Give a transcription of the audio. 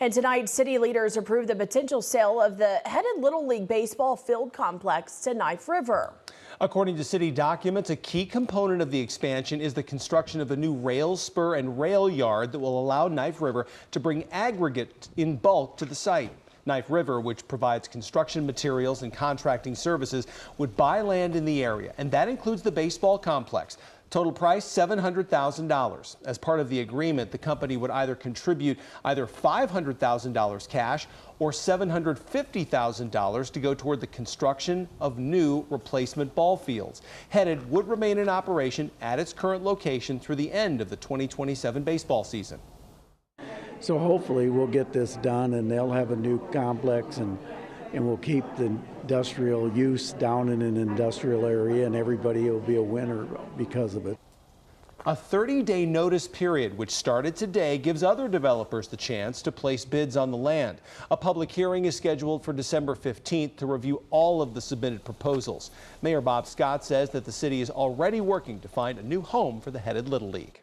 And tonight, city leaders approved the potential sale of the Headid Little League baseball field complex to Knife River. According to city documents, a key component of the expansion is the construction of a new rail spur and rail yard that will allow Knife River to bring aggregate in bulk to the site. Knife River, which provides construction materials and contracting services, would buy land in the area, and that includes the baseball complex. Total price $700,000. As part of the agreement, the company would either contribute $500,000 cash or $750,000 to go toward the construction of new replacement ball fields. Headid would remain in operation at its current location through the end of the 2027 baseball season. So hopefully we'll get this done and they'll have a new complex and we'll keep the industrial use down in an industrial area and everybody will be a winner because of it. A 30-day notice period, which started today, gives other developers the chance to place bids on the land. A public hearing is scheduled for December 15th to review all of the submitted proposals. Mayor Bob Scott says that the city is already working to find a new home for the Headid Little League.